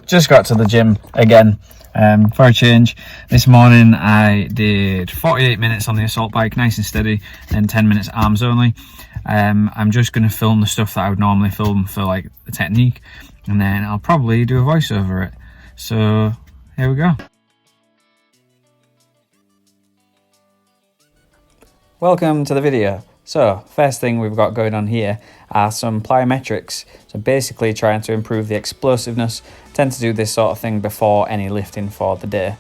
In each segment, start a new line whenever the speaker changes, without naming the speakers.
just got to the gym again for a change. This morning I did 48 minutes on the assault bike, nice and steady, and 10 minutes arms only. I'm just going to film the stuff that I would normally film for like the technique, and then I'll probably do a voice over it. So here we go. Welcome to the video. So first thing we've got going on here are some plyometrics. So basically trying to improve the explosiveness. I tend to do this sort of thing before any lifting for the day.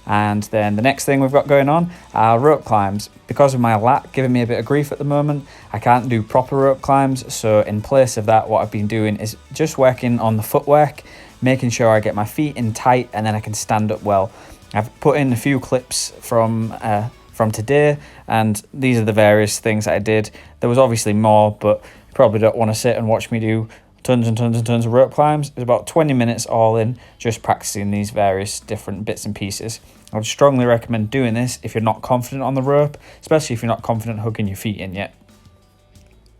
And then the next thing we've got going on are rope climbs. Because of my lat giving me a bit of grief at the moment, I can't do proper rope climbs. So in place of that, what I've been doing is just working on the footwork, making sure I get my feet in tight and then I can stand up well. I've put in a few clips from today, and these are the various things that I did. There was obviously more, but you probably don't want to sit and watch me do tons and tons and tons of rope climbs. It was about 20 minutes all in, just practicing these various different bits and pieces. I would strongly recommend doing this if you're not confident on the rope, especially if you're not confident hooking your feet in yet.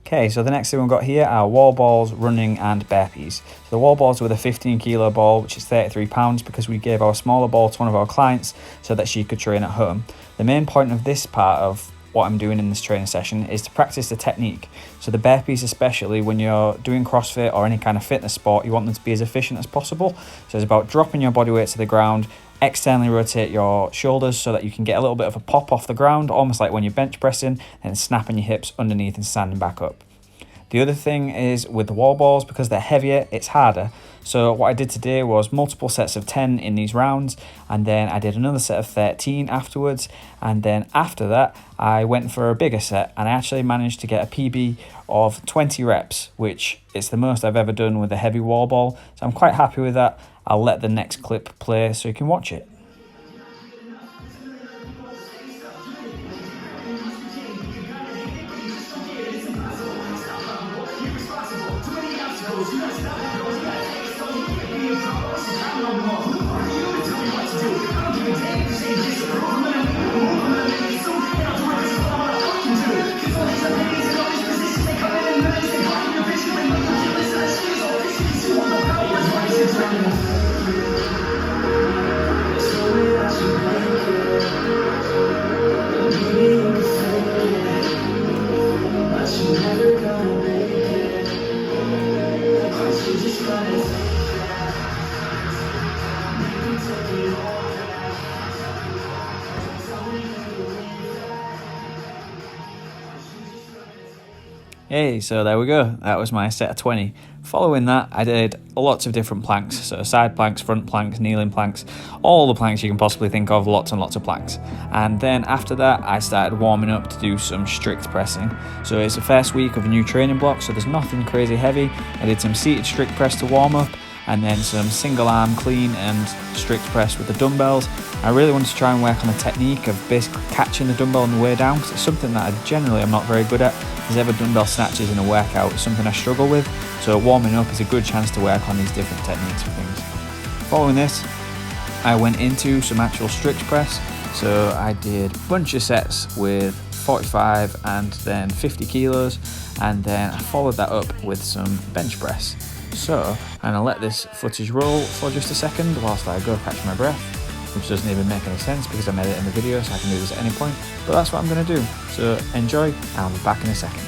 Okay, so the next thing we've got here are wall balls, running and burpees. So the wall balls with a 15 kilo ball, which is 33 pounds, because we gave our smaller ball to one of our clients so that she could train at home. The main point of this part of what I'm doing in this training session is to practice the technique. So the burpees, especially when you're doing CrossFit or any kind of fitness sport, you want them to be as efficient as possible. So it's about dropping your body weight to the ground, externally rotate your shoulders so that you can get a little bit of a pop off the ground, almost like when you're bench pressing, and snapping your hips underneath and standing back up. The other thing is with the wall balls, because they're heavier, it's harder. So what I did today was multiple sets of 10 in these rounds, and then I did another set of 13 afterwards, and then after that I went for a bigger set, and I actually managed to get a PB of 20 reps, which is the most I've ever done with a heavy wall ball. So I'm quite happy with that. I'll let the next clip play so you can watch it. Hey, so there we go. That was my set of 20. Following that, I did lots of different planks. So side planks, front planks, kneeling planks, all the planks you can possibly think of, lots and lots of planks. And then after that, I started warming up to do some strict pressing. So it's the first week of a new training block, so there's nothing crazy heavy. I did some seated strict press to warm up, and then some single arm clean and strict press with the dumbbells. I really wanted to try and work on the technique of basically catching the dumbbell on the way down, because it's something that I generally am not very good at. There's ever dumbbell snatches in a workout, it's something I struggle with, so warming up is a good chance to work on these different techniques for things. Following this, I went into some actual strict press, so I did a bunch of sets with 45 and then 50 kilos, and then I followed that up with some bench press. So I'm gonna let this footage roll for just a second whilst I go catch my breath, which doesn't even make any sense because I'm editing the video, so I can do this at any point, but that's what I'm gonna do. So enjoy, and I'll be back in a second.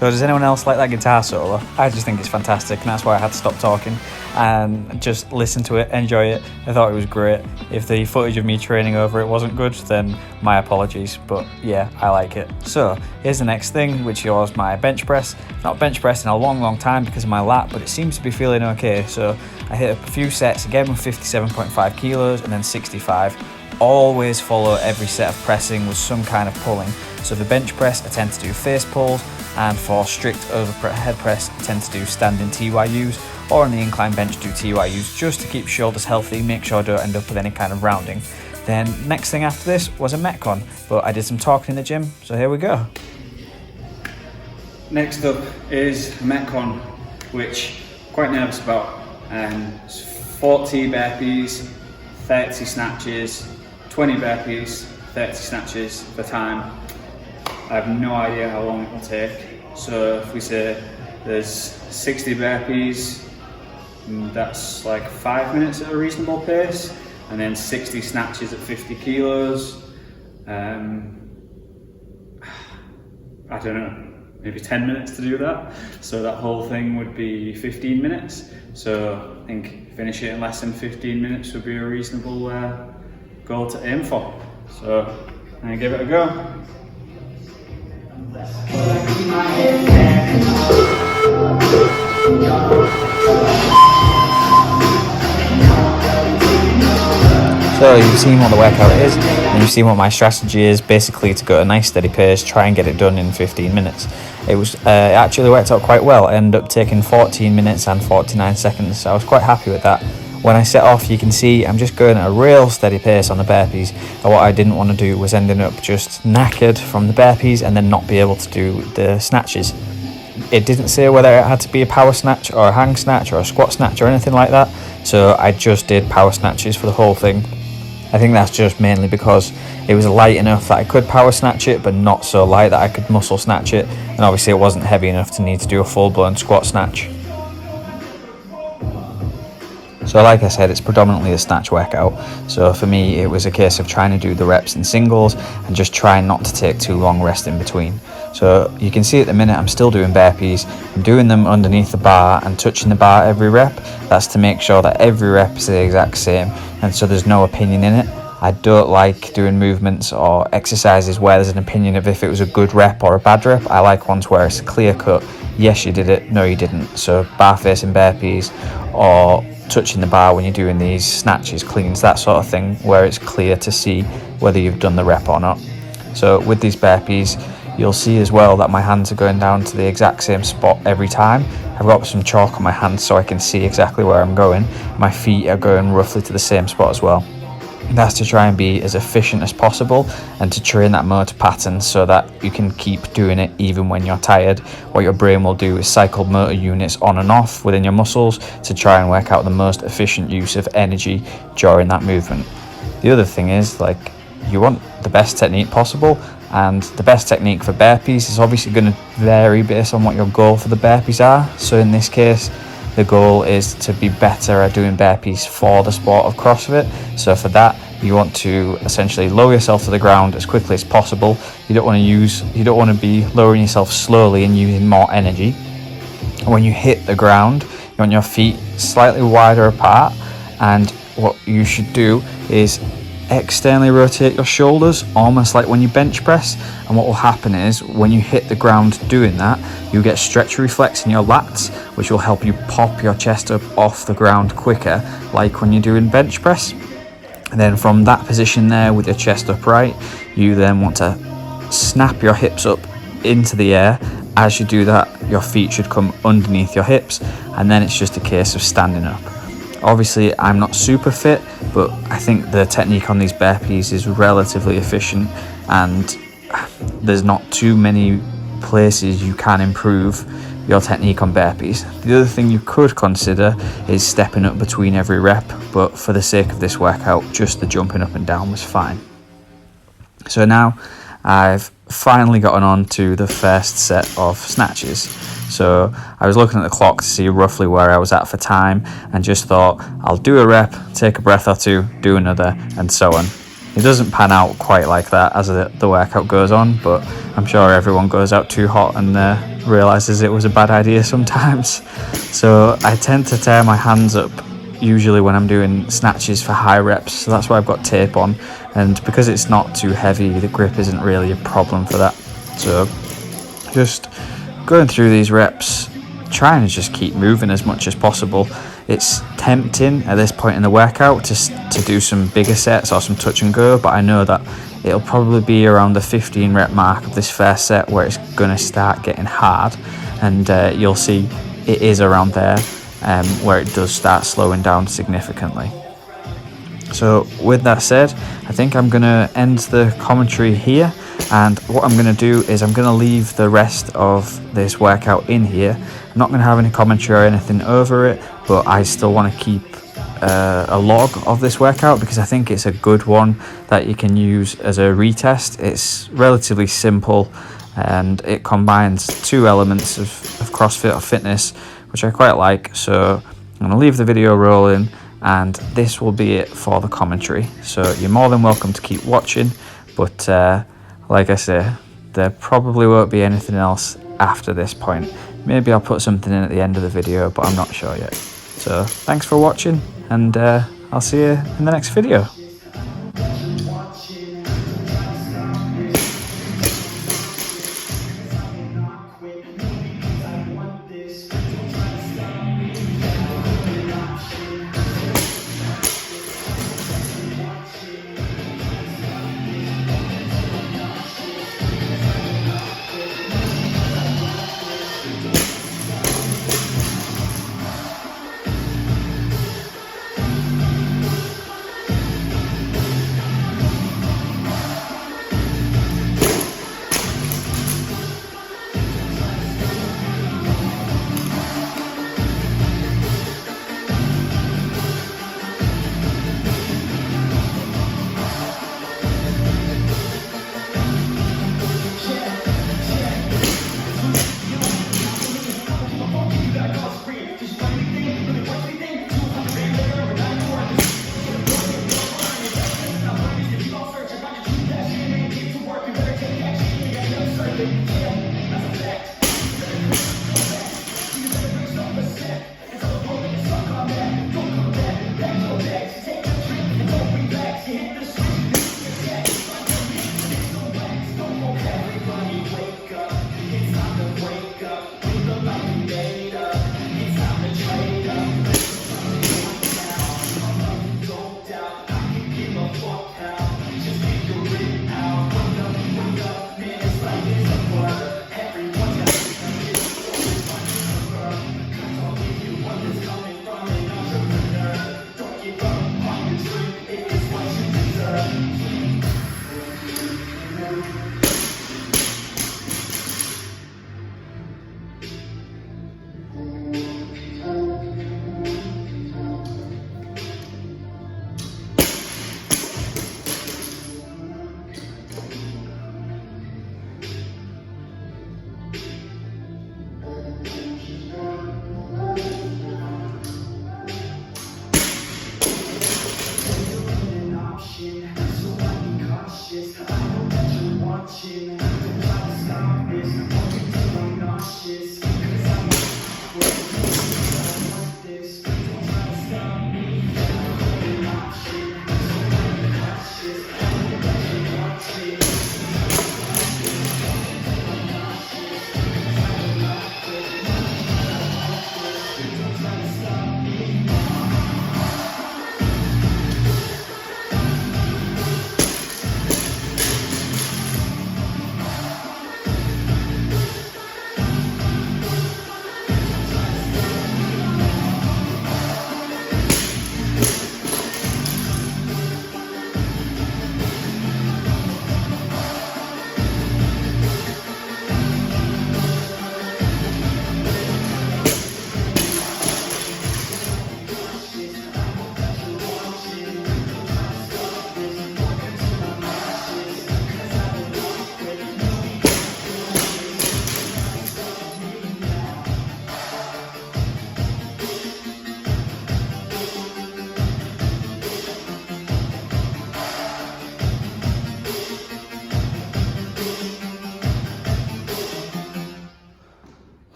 So does anyone else like that guitar solo? I just think it's fantastic, and that's why I had to stop talking and just listen to it, enjoy it. I thought it was great. If the footage of me training over it wasn't good, then my apologies, but yeah, I like it. So here's the next thing, which was my bench press. Not bench pressed in a long time because of my lat, but it seems to be feeling okay. So I hit a few sets again with 57.5 kilos and then 65. Always follow every set of pressing with some kind of pulling. So for bench press, I tend to do face pulls, and for strict overhead press, I tend to do standing TYUs, or on the incline bench do TYUs, just to keep shoulders healthy, make sure I don't end up with any kind of rounding. Then next thing after this was a Metcon, but I did some talking in the gym, so here we go. Next up is a Metcon, which I'm quite nervous about. It's 40 burpees, 30 snatches, 20 burpees, 30 snatches per time. I have no idea how long it will take. So if we say there's 60 burpees, that's like 5 minutes at a reasonable pace, and then 60 snatches at 50 kilos. I don't know, maybe 10 minutes to do that. So that whole thing would be 15 minutes. So I think finish it in less than 15 minutes would be a reasonable goal to aim for. So I'm gonna give it a go. So you've seen what the workout is, and you've seen what my strategy is, basically to go at a nice steady pace, try and get it done in 15 minutes. It actually worked out quite well. I ended up taking 14 minutes and 49 seconds, so I was quite happy with that. When I set off, you can see I'm just going at a real steady pace on the burpees, and what I didn't want to do was ending up just knackered from the burpees and then not be able to do the snatches. It didn't say whether it had to be a power snatch or a hang snatch or a squat snatch or anything like that, so I just did power snatches for the whole thing. I think that's just mainly because it was light enough that I could power snatch it, but not so light that I could muscle snatch it, and obviously it wasn't heavy enough to need to do a full-blown squat snatch. So like I said, it's predominantly a snatch workout, so for me it was a case of trying to do the reps in singles and just trying not to take too long rest in between. So you can see at the minute I'm still doing burpees. I'm doing them underneath the bar and touching the bar every rep. That's to make sure that every rep is the exact same, and so there's no opinion in it. I don't like doing movements or exercises where there's an opinion of if it was a good rep or a bad rep. I like ones where it's clear cut, yes you did it, no you didn't. So bar facing burpees or touching the bar when you're doing these snatches, cleans, that sort of thing, where it's clear to see whether you've done the rep or not. So with these burpees, you'll see as well that my hands are going down to the exact same spot every time. I've got some chalk on my hands so I can see exactly where I'm going. My feet are going roughly to the same spot as well. That's to try and be as efficient as possible and to train that motor pattern so that you can keep doing it even when you're tired. What your brain will do is cycle motor units on and off within your muscles to try and work out the most efficient use of energy during that movement. The other thing is, like, you want the best technique possible, and the best technique for burpees is obviously going to vary based on what your goal for the burpees are. So in this case, the goal is to be better at doing burpees for the sport of CrossFit. So for that, you want to essentially lower yourself to the ground as quickly as possible. You don't want to be lowering yourself slowly and using more energy. When you hit the ground, you want your feet slightly wider apart, and what you should do is externally rotate your shoulders, almost like when you bench press. And what will happen is when you hit the ground doing that, you get stretch reflex in your lats, which will help you pop your chest up off the ground quicker, like when you're doing bench press. And then from that position there with your chest upright, you then want to snap your hips up into the air. As you do that, your feet should come underneath your hips, and then it's just a case of standing up. Obviously, I'm not super fit, but I think the technique on these burpees is relatively efficient, and there's not too many places you can improve your technique on burpees. The other thing you could consider is stepping up between every rep, but for the sake of this workout, just the jumping up and down was fine. So now I've finally gotten on to the first set of snatches. So I was looking at the clock to see roughly where I was at for time, and just thought I'll do a rep, take a breath or two, do another, and so on. It doesn't pan out quite like that as the workout goes on, but I'm sure everyone goes out too hot and realises it was a bad idea sometimes. So I tend to tear my hands up usually when I'm doing snatches for high reps, so that's why I've got tape on, and because it's not too heavy, the grip isn't really a problem for that. So just going through these reps, trying to just keep moving as much as possible. It's tempting at this point in the workout to do some bigger sets or some touch and go, but I know that it'll probably be around the 15 rep mark of this first set where it's going to start getting hard, and you'll see it is around there where it does start slowing down significantly. So with that said, I think I'm going to end the commentary here, and what I'm going to do is I'm going to leave the rest of this workout in here. I'm not going to have any commentary or anything over it, but I still want to keep a log of this workout because I think it's a good one that you can use as a retest. It's relatively simple and it combines two elements of CrossFit or fitness, which I quite like. So I'm going to leave the video rolling, and this will be it for the commentary. So you're more than welcome to keep watching, but like I say, there probably won't be anything else after this point. Maybe I'll put something in at the end of the video, but I'm not sure yet. So thanks for watching, and I'll see you in the next video.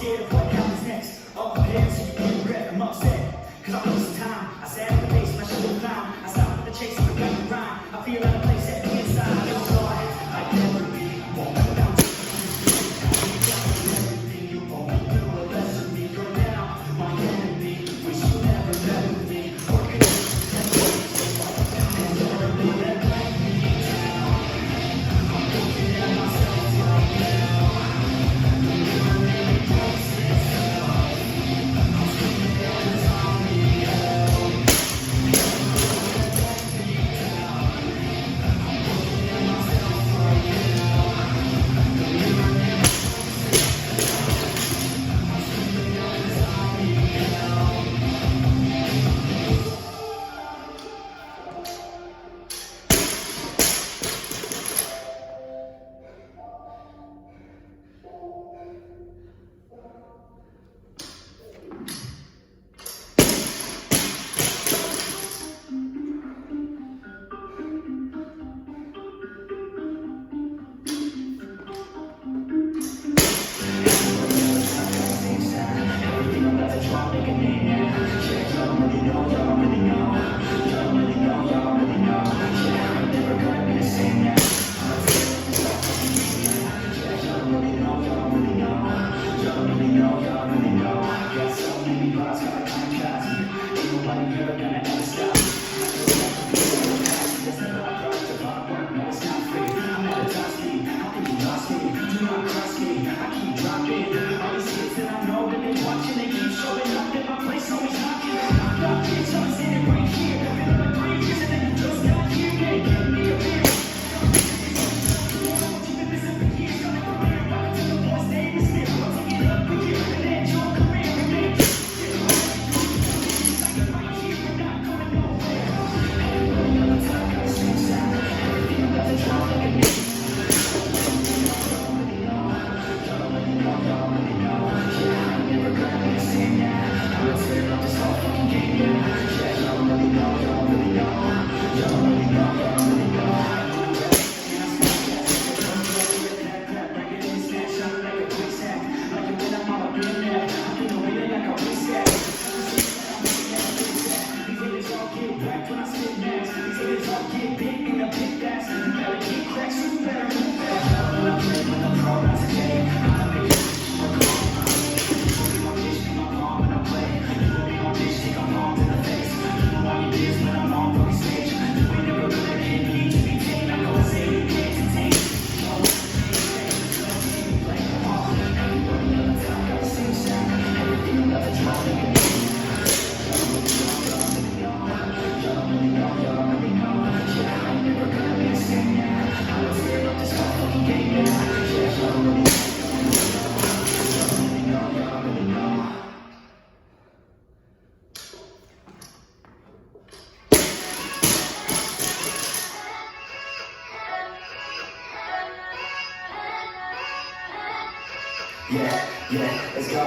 scared of what comes next. Up ahead, so you can regret. I'm upset, cause I'm losing time. I sat at the base, my shoulder climb. I stopped with the chase, I forgot the rhyme. I feel out of place at the inside. I'm sorry, I never be. Won't go down to everything you want me to do. A less of me, you're now my enemy. Wish you never met with me. Working and never be that blank me down. I'm looking at myself right now.
Yeah, let's go.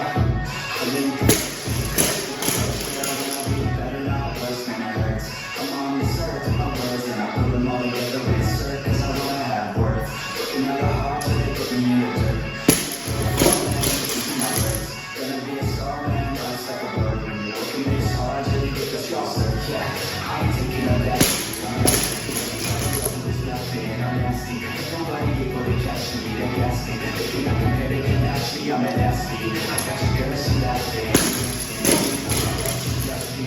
Better not worse when it hurts. I'm on the search of my words and I put them all together with insert cause I wanna have worth. Looking at the heart till they put me in the dirt. My words, gonna be a star man, life's like a bird. When you're working this hard till you get the straw search. Yeah, I ain't taking no that. There's nothing, I'm nasty. Nobody able to catch me, they gas me. They think I can they can match me, I'm an nasty. I got your girl, she nasty.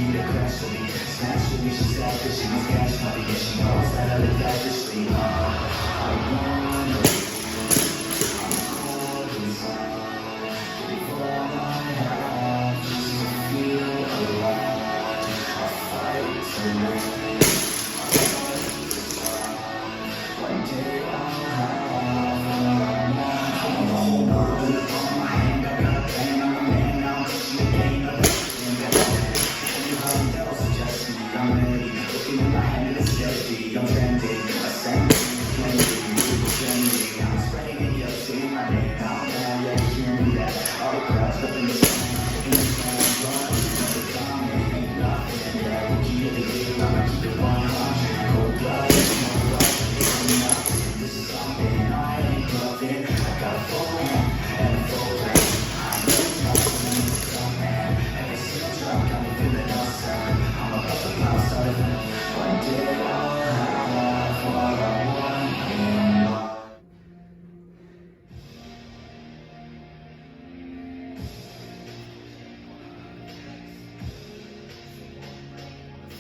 To crash with me, snatch with me, she's selfish, she knows cash money, and she knows that I live lavishly. I want her, I'm cold inside, before my heart to feel alive. I fight to win, one day I'll have I'm a whole world in the palm of my hand, I got a plan, I'm a man, now I'm pushing the game, I'm ready, looking in my hand, it's steady, I'm trendy, I sang, plenty,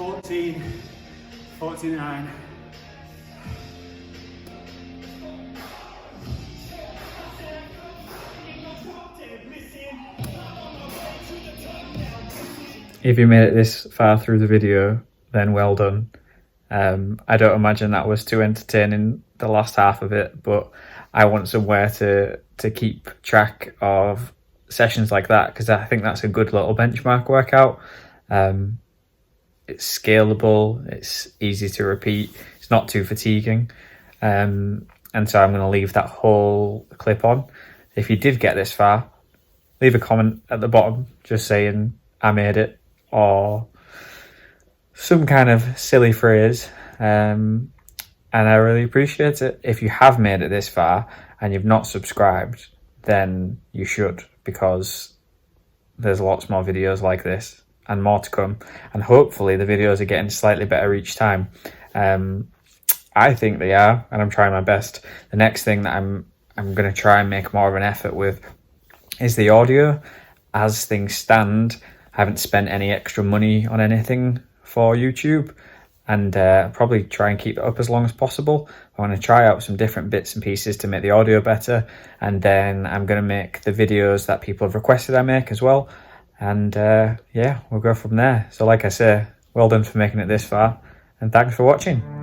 14, 49. If you made it this far through the video, then well done. I don't imagine that was too entertaining, the last half of it, but I want somewhere to keep track of sessions like that, because I think that's a good little benchmark workout. It's scalable, it's easy to repeat, it's not too fatiguing. And so I'm going to leave that whole clip on. If you did get this far, leave a comment at the bottom just saying I made it, or some kind of silly phrase, and I really appreciate it. If you have made it this far and you've not subscribed, then you should, because there's lots more videos like this and more to come, and hopefully the videos are getting slightly better each time. I think they are, and I'm trying my best. The next thing that I'm going to try and make more of an effort with is the audio. As things stand, I haven't spent any extra money on anything for YouTube, and probably try and keep it up as long as possible. I want to try out some different bits and pieces to make the audio better, and then I'm going to make the videos that people have requested I make as well, and yeah, we'll go from there. So like I say, well done for making it this far, and thanks for watching.